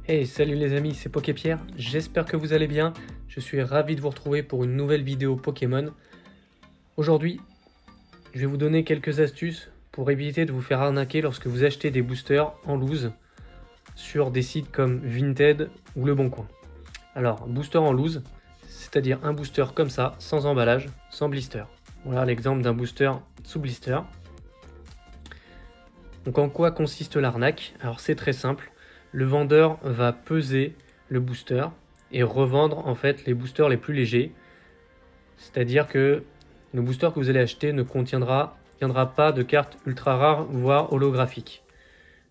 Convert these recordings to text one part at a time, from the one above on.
Hey, salut les amis, c'est Poképierre, j'espère que vous allez bien. Je suis ravi de vous retrouver pour une nouvelle vidéo Pokémon. Aujourd'hui, je vais vous donner quelques astuces pour éviter de vous faire arnaquer lorsque vous achetez des boosters en loose sur des sites comme Vinted ou Le Bon Coin. Alors, booster en loose, c'est-à-dire un booster comme ça, sans emballage, sans blister. Voilà l'exemple d'un booster sous blister. Donc en quoi consiste l'arnaque? Alors c'est très simple, le vendeur va peser le booster et revendre en fait les boosters les plus légers. C'est-à-dire que le booster que vous allez acheter ne contiendra pas de cartes ultra rares voire holographiques.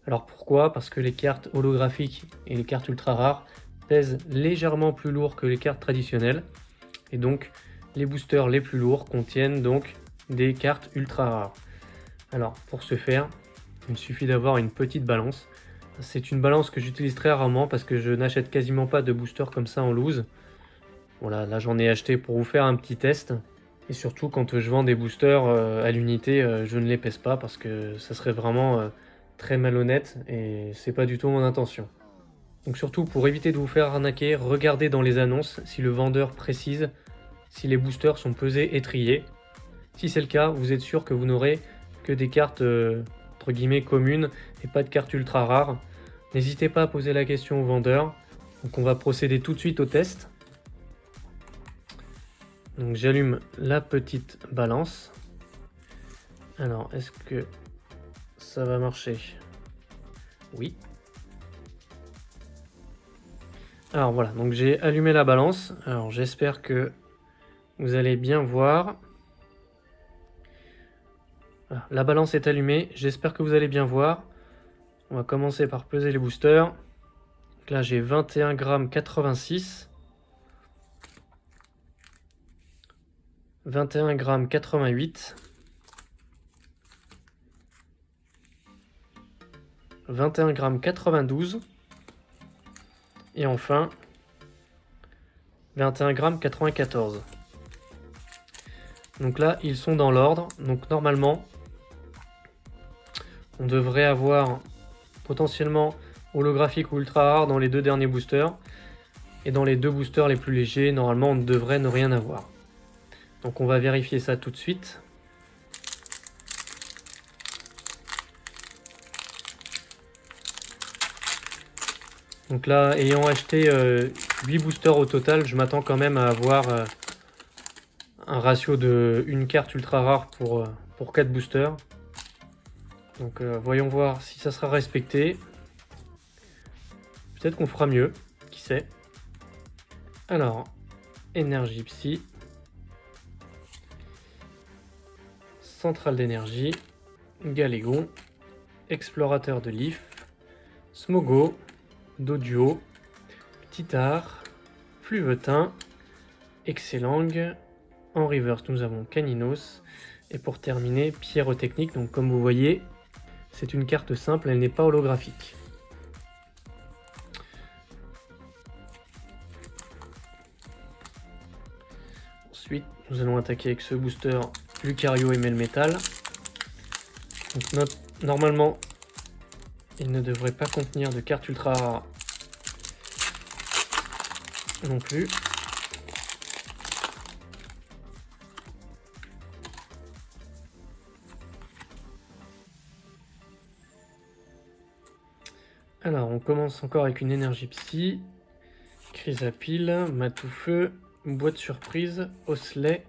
Alors pourquoi? Parce que les cartes holographiques et les cartes ultra rares pèsent légèrement plus lourd que les cartes traditionnelles. Et donc les boosters les plus lourds contiennent donc des cartes ultra rares. Alors pour ce faire, il suffit d'avoir une petite balance. C'est une balance que j'utilise très rarement parce que je n'achète quasiment pas de booster comme ça en loose. Voilà, là j'en ai acheté pour vous faire un petit test. Et surtout quand je vends des boosters à l'unité, je ne les pèse pas parce que ça serait vraiment très malhonnête et c'est pas du tout mon intention. Donc surtout pour éviter de vous faire arnaquer, regardez dans les annonces si le vendeur précise si les boosters sont pesés et triés. Si c'est le cas, vous êtes sûr que vous n'aurez que des cartes entre guillemets communes et pas de cartes ultra rares. N'hésitez pas à poser la question au vendeur. Donc on va procéder tout de suite au test. Donc j'allume la petite balance. Alors est-ce que ça va marcher? Oui. Alors voilà, donc j'ai allumé la balance. Alors j'espère que vous allez bien voir. Voilà, la balance est allumée, j'espère que vous allez bien voir. On va commencer par peser les boosters. Donc là j'ai 21,86 g, 21,88 g, 21,92 g et enfin 21,94 g. Donc là ils sont dans l'ordre, donc normalement on devrait avoir potentiellement holographique ou ultra rare dans les deux derniers boosters. Et dans les deux boosters les plus légers, normalement on devrait ne rien avoir. Donc on va vérifier ça tout de suite. Donc là, ayant acheté 8 boosters au total, je m'attends quand même à avoir un ratio de une carte ultra rare pour 4 boosters. Donc voyons voir si ça sera respecté. Peut-être qu'on fera mieux, qui sait. Alors, énergie psy, centrale d'énergie, Galégon, explorateur de Leaf, Smogo, Doduo, Titar, Fluvetin, Excellang. En reverse, nous avons Caninos. Et pour terminer, Pyrotechnique. Donc comme vous voyez, c'est une carte simple, elle n'est pas holographique. Ensuite, nous allons attaquer avec ce booster Lucario et Melmetal. Donc normalement, il ne devrait pas contenir de cartes ultra rares non plus. Alors, on commence encore avec une énergie psy, Chrysapile, Matoufeu, boîte surprise, Osselet,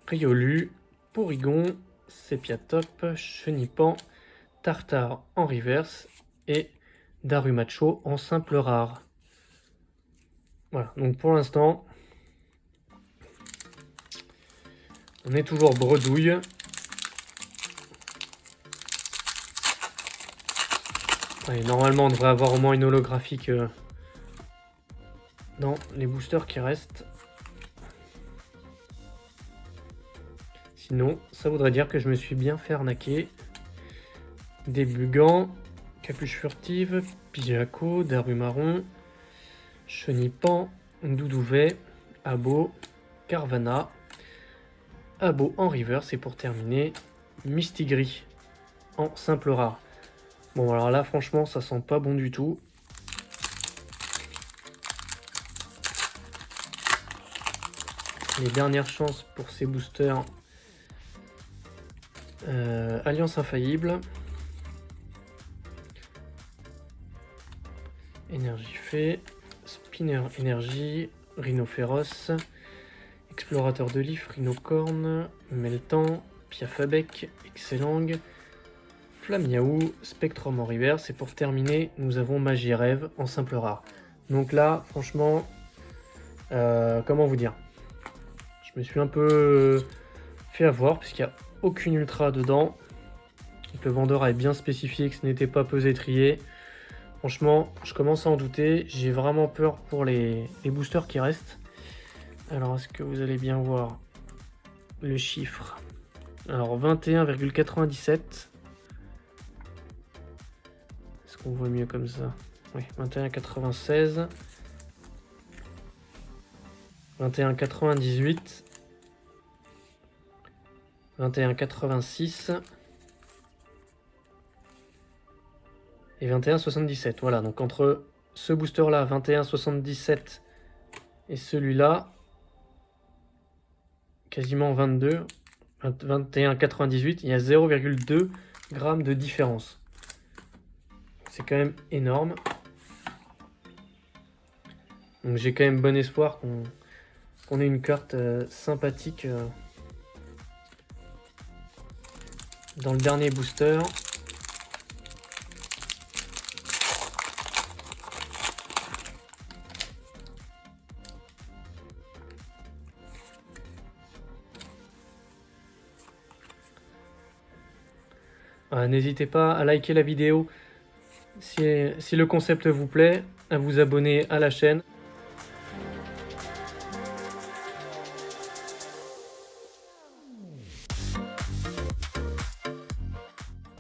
Riolu, Porygon, Sepiatop, Chenipan, Tartare en reverse et Darumacho en simple rare. Voilà, donc pour l'instant, on est toujours bredouille. Ouais, normalement, on devrait avoir au moins une holographique dans les boosters qui restent. Sinon, ça voudrait dire que je me suis bien fait arnaquer. Débugant, Capuche furtive, Pijaco, Darumaron, Chenipan, Doudouvet, Abo, Carvana, Abo en reverse et pour terminer, Mistigris en simple rare. Bon alors là franchement ça sent pas bon du tout. les dernières chances pour ces boosters. Alliance infaillible. Énergie fait. Spinner énergie. Rhino féroce. Explorateur de l'if. Rhinocorne. Meltan. Piafabec. Excellang. Flamiaou. Spectrum en reverse. Et pour terminer, nous avons Magie Rêve en simple rare. Donc là, franchement, comment vous dire? Je me suis un peu fait avoir puisqu'il n'y a aucune ultra dedans. Donc le vendeur avait bien spécifié que ce n'était pas pesé trié. Franchement, je commence à en douter. J'ai vraiment peur pour les boosters qui restent. Alors, est-ce que vous allez bien voir le chiffre? Alors, 21,97. Est-ce qu'on voit mieux comme ça? Oui, 21,96. 21,98. 21,86. Et 21,77. Voilà, donc entre ce booster là, 21,77, et celui-là, quasiment 22, 21,98, il y a 0,2 grammes de différence. C'est quand même énorme. Donc j'ai quand même bon espoir qu'on ait une carte sympathique dans le dernier booster. N'hésitez pas à liker la vidéo si le concept vous plaît, à vous abonner à la chaîne.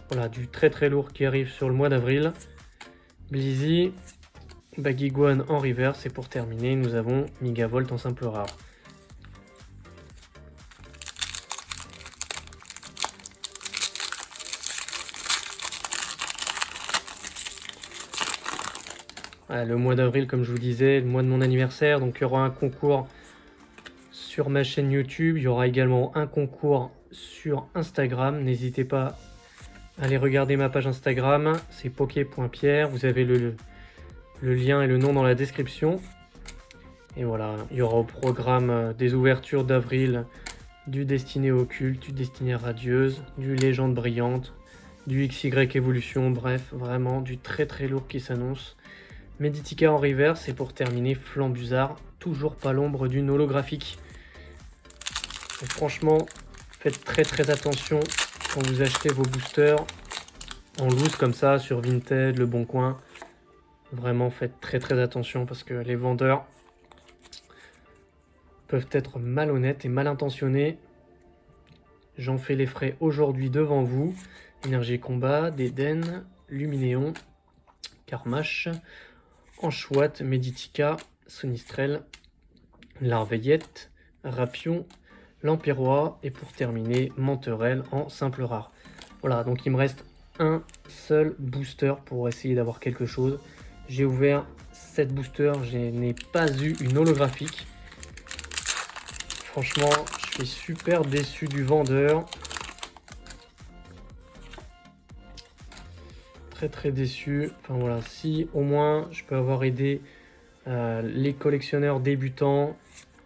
Voilà, du très très lourd qui arrive sur le mois d'avril. Blizzy, Baguiguane en reverse, et pour terminer, nous avons Migavolt en simple rare. Voilà, le mois d'avril, comme je vous disais, le mois de mon anniversaire, donc il y aura un concours sur ma chaîne YouTube, il y aura également un concours sur Instagram. N'hésitez pas à aller regarder ma page Instagram, c'est poké.pierre, vous avez le lien et le nom dans la description. Et voilà, il y aura au programme des ouvertures d'avril, du Destiné Occulte, du Destiné Radieuse, du Légende Brillante, du XY Evolution, bref, vraiment du très très lourd qui s'annonce. Meditica en reverse, et pour terminer, Flambuzard, toujours pas l'ombre d'une holographique. Et franchement, faites très très attention quand vous achetez vos boosters en loose comme ça sur Vinted, Le Bon Coin. Vraiment, faites très très attention parce que les vendeurs peuvent être malhonnêtes et mal intentionnés. J'en fais les frais aujourd'hui devant vous. Énergie Combat, Déden, Luminéon, Karmash, Anchouat, Meditica, Sonistrel, Larveillette, Rapion, Lampirois, et pour terminer, Menterelle en simple rare. Voilà, donc il me reste un seul booster pour essayer d'avoir quelque chose. J'ai ouvert 7 boosters, je n'ai pas eu une holographique. Franchement, je suis super déçu du vendeur. Très très déçu. Enfin voilà, si au moins je peux avoir aidé les collectionneurs débutants,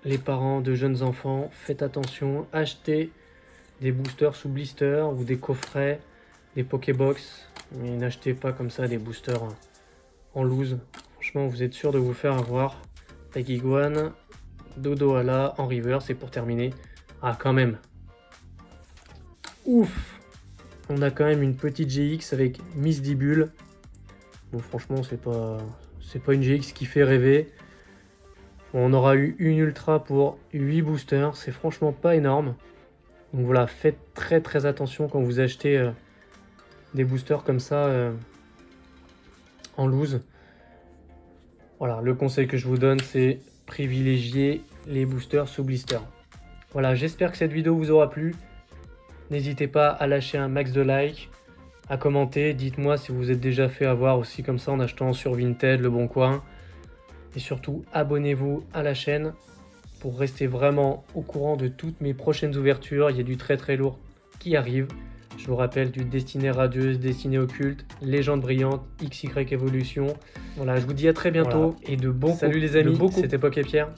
les parents de jeunes enfants, faites attention, achetez des boosters sous blister ou des coffrets, des Pokébox, mais n'achetez pas comme ça des boosters en loose. Franchement, vous êtes sûr de vous faire avoir. Baguiguane, Dodoala en reverse, et pour terminer, quand même, ouf, on a quand même une petite GX avec Miss Dibule. Bon, franchement, c'est pas une GX qui fait rêver. On aura eu une ultra pour 8 boosters, c'est franchement pas énorme. Donc voilà, faites très très attention quand vous achetez des boosters comme ça en loose. Voilà, le conseil que je vous donne, c'est privilégier les boosters sous blister. Voilà, j'espère que cette vidéo vous aura plu. N'hésitez pas à lâcher un max de likes, à commenter. Dites-moi si vous êtes déjà fait avoir aussi comme ça en achetant sur Vinted, Le Bon Coin. Et surtout, abonnez-vous à la chaîne. pour rester vraiment au courant de toutes mes prochaines ouvertures. Il y a du très très lourd qui arrive. Je vous rappelle du Destinée Radieuse, Destinée Occulte, Légende Brillante, XY Evolution. Voilà, je vous dis à très bientôt et de bons Salut les amis, c'était Poké Pierre.